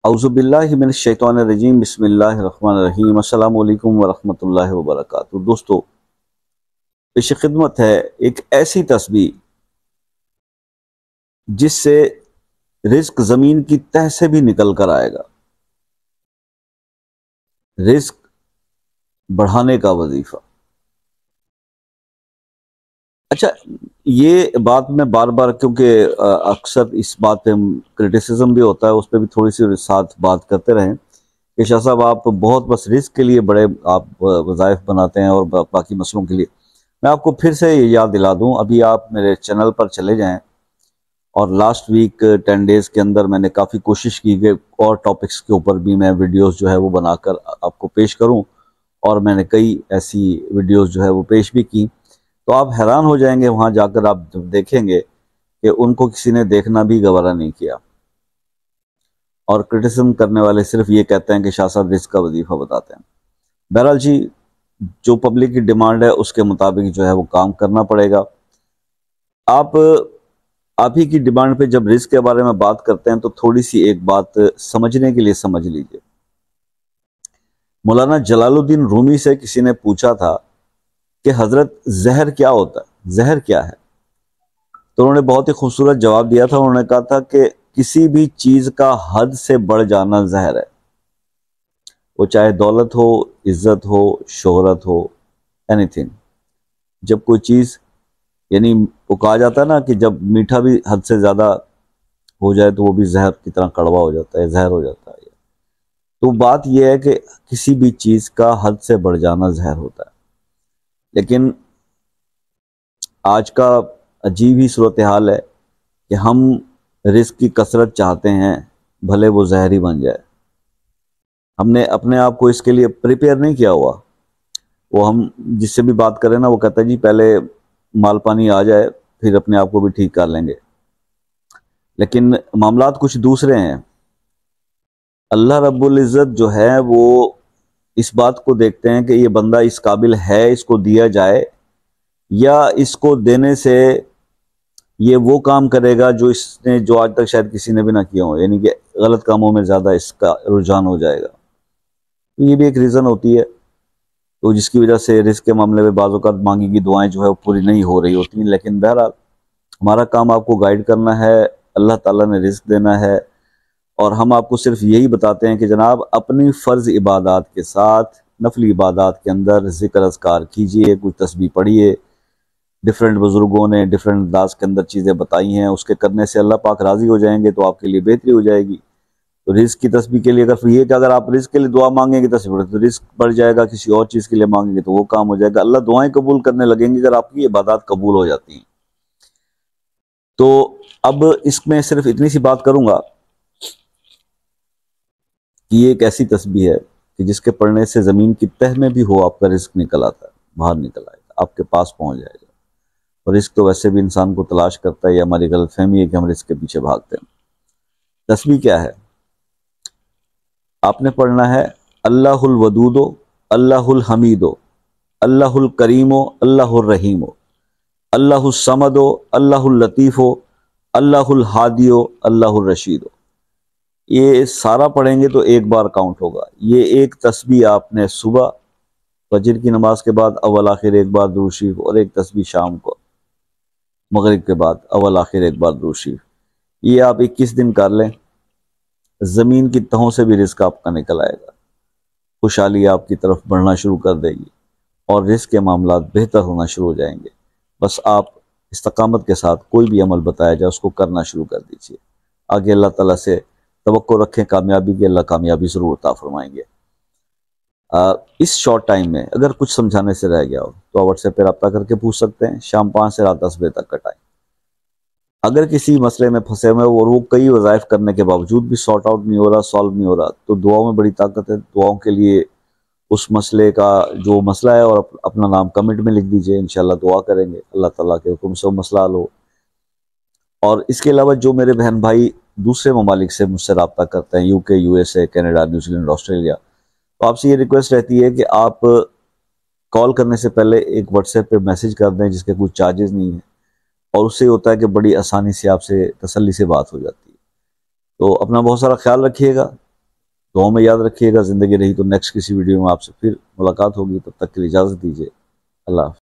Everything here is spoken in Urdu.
اعوذ باللہ من الشیطان الرجیم بسم اللہ الرحمن الرحیم السلام علیکم ورحمۃ اللہ وبرکاتہ۔ دوستو، پیش خدمت ہے ایک ایسی تسبیح جس سے رزق زمین کی تہ سے بھی نکل کر آئے گا۔ رزق بڑھانے کا وظیفہ۔ اچھا، یہ بات میں بار بار کیونکہ اکثر اس بات پہ کرٹیسزم بھی ہوتا ہے، اس پہ بھی تھوڑی سی ساتھ بات کرتے رہیں کہ شاہ صاحب آپ بہت بس رزق کے لیے بڑے آپ وظائف بناتے ہیں اور باقی مسئلوں کے لیے۔ میں آپ کو پھر سے یہ یاد دلا دوں، ابھی آپ میرے چینل پر چلے جائیں اور لاسٹ ویک 10 ڈیز کے اندر میں نے کافی کوشش کی کہ اور ٹاپکس کے اوپر بھی میں ویڈیوز جو ہے وہ بنا کر آپ کو پیش کروں، اور میں نے کئی ایسی ویڈیوز جو ہے وہ پیش بھی کی۔ تو آپ حیران ہو جائیں گے وہاں جا کر آپ جب دیکھیں گے کہ ان کو کسی نے دیکھنا بھی گوارا نہیں کیا، اور کرٹیسزم کرنے والے صرف یہ کہتے ہیں کہ شاہ صاحب رزق کا وظیفہ بتاتے ہیں۔ بہرحال جی، جو پبلک کی ڈیمانڈ ہے اس کے مطابق جو ہے وہ کام کرنا پڑے گا۔ آپ ہی کی ڈیمانڈ پہ جب رزق کے بارے میں بات کرتے ہیں تو تھوڑی سی ایک بات سمجھنے کے لیے سمجھ لیجئے۔ مولانا جلال الدین رومی سے کسی نے پوچھا تھا کہ حضرت زہر کیا ہوتا ہے، زہر کیا ہے؟ تو انہوں نے بہت ہی خوبصورت جواب دیا تھا۔ انہوں نے کہا تھا کہ کسی بھی چیز کا حد سے بڑھ جانا زہر ہے، وہ چاہے دولت ہو، عزت ہو، شہرت ہو، اینی تھنگ۔ جب کوئی چیز، یعنی وہ کہا جاتا ہے نا کہ جب میٹھا بھی حد سے زیادہ ہو جائے تو وہ بھی زہر کی طرح کڑوا ہو جاتا ہے، زہر ہو جاتا ہے۔ تو بات یہ ہے کہ کسی بھی چیز کا حد سے بڑھ جانا زہر ہوتا ہے۔ لیکن آج کا عجیب ہی صورتحال ہے کہ ہم رزق کی کثرت چاہتے ہیں، بھلے وہ زہر ہی بن جائے۔ ہم نے اپنے آپ کو اس کے لیے پریپیئر نہیں کیا ہوا۔ وہ ہم جس سے بھی بات کریں نا، وہ کہتا ہے جی پہلے مال پانی آ جائے پھر اپنے آپ کو بھی ٹھیک کر لیں گے۔ لیکن معاملات کچھ دوسرے ہیں۔ اللہ رب العزت جو ہے وہ اس بات کو دیکھتے ہیں کہ یہ بندہ اس قابل ہے اس کو دیا جائے، یا اس کو دینے سے یہ وہ کام کرے گا جو آج تک شاید کسی نے بھی نہ کیا ہو، یعنی کہ غلط کاموں میں زیادہ اس کا رجحان ہو جائے گا۔ یہ بھی ایک ریزن ہوتی ہے، تو جس کی وجہ سے رزق کے معاملے میں بعض اوقات مانگی کی دعائیں جو ہے وہ پوری نہیں ہو رہی ہوتی ہیں۔ لیکن بہرحال ہمارا کام آپ کو گائیڈ کرنا ہے، اللہ تعالیٰ نے رزق دینا ہے، اور ہم آپ کو صرف یہی بتاتے ہیں کہ جناب اپنی فرض عبادات کے ساتھ نفلی عبادات کے اندر ذکر اذکار کیجئے، کچھ تسبیح پڑھیے۔ ڈیفرنٹ بزرگوں نے ڈیفرنٹ انداز کے اندر چیزیں بتائی ہیں، اس کے کرنے سے اللہ پاک راضی ہو جائیں گے تو آپ کے لیے بہتری ہو جائے گی۔ تو رزق کی تسبیح کے لیے اگر آپ رزق کے لیے دعا مانگیں گے تو رزق بڑھ جائے گا، کسی اور چیز کے لیے مانگیں گے تو وہ کام ہو جائے گا۔ اللہ دعائیں قبول کرنے لگیں گے اگر آپ کی عبادات قبول ہو جاتی ہیں۔ تو اب اس میں صرف اتنی سی بات کروں گا کہ یہ ایک ایسی تسبیح ہے کہ جس کے پڑھنے سے زمین کی تہ میں بھی ہو آپ کا رزق نکل آتا ہے، باہر نکل آئے گا، آپ کے پاس پہنچ جائے گا۔ اور رزق تو ویسے بھی انسان کو تلاش کرتا ہے، یہ ہماری غلط فہمی ہے کہ ہم رزق کے پیچھے بھاگتے ہیں۔ تسبیح کیا ہے؟ آپ نے پڑھنا ہے اللہ الودود، اللہ الحمید، اللہ الکریم، اللہ الرحیم، اللہ الصمد، اللہ اللطیف، اللہ الہادی، اللہ الرشید۔ یہ سارا پڑھیں گے تو ایک بار کاؤنٹ ہوگا۔ یہ ایک تسبیح آپ نے صبح فجر کی نماز کے بعد اول آخر ایک بار درود شریف، اور ایک تسبیح شام کو مغرب کے بعد اول آخر ایک بار درود شریف، یہ آپ 21 دن کر لیں، زمین کی تہوں سے بھی رزق آپ کا نکل آئے گا، خوشحالی آپ کی طرف بڑھنا شروع کر دے گی، اور رزق کے معاملات بہتر ہونا شروع ہو جائیں گے۔ بس آپ استقامت کے ساتھ کوئی بھی عمل بتایا جائے اس کو کرنا شروع کر دیجئے۔ آگے اللہ تعالیٰ سے توقع رکھیں کامیابی کی، اللہ کامیابی ضرور عطا فرمائیں گے۔ اس شارٹ ٹائم میں اگر کچھ سمجھانے سے رہ گیا ہو تو واٹس ایپ پہ رابطہ کر کے پوچھ سکتے ہیں، شام 5 سے رات 10 بجے تک کا ٹائم۔ اگر کسی مسئلے میں پھنسے ہوئے اور وہ کئی وظائف کرنے کے باوجود بھی سارٹ آؤٹ نہیں ہو رہا، سالو نہیں ہو رہا، تو دعاؤں میں بڑی طاقت ہے۔ دعاؤں کے لیے اس مسئلے کا جو مسئلہ ہے اور اپنا نام کمنٹ میں لکھ دیجئے، انشاءاللہ دعا کریں گے، اللہ تعالیٰ کے حکم سے وہ مسئلہ حل ہو۔ اور اس کے علاوہ جو میرے بہن بھائی دوسرے ممالک سے مجھ سے رابطہ کرتے ہیں، UK، USA، Canada, New Zealand, Australia, تو آپ سے یہ ریکویسٹ رہتی ہے کہ آپ کال کرنے سے پہلے ایک واٹس ایپ پہ میسج کر دیں جس کے کچھ چارجز نہیں ہیں، اور اس سے ہوتا ہے کہ بڑی آسانی سے آپ سے تسلی سے بات ہو جاتی ہے۔ تو اپنا بہت سارا خیال رکھیے گا، دعاؤں میں یاد رکھیے گا. زندگی رہی تو نیکسٹ کسی ویڈیو میں آپ سے پھر ملاقات ہوگی. تب تک کے لیے اجازت دیجیے. اللہ حافظ.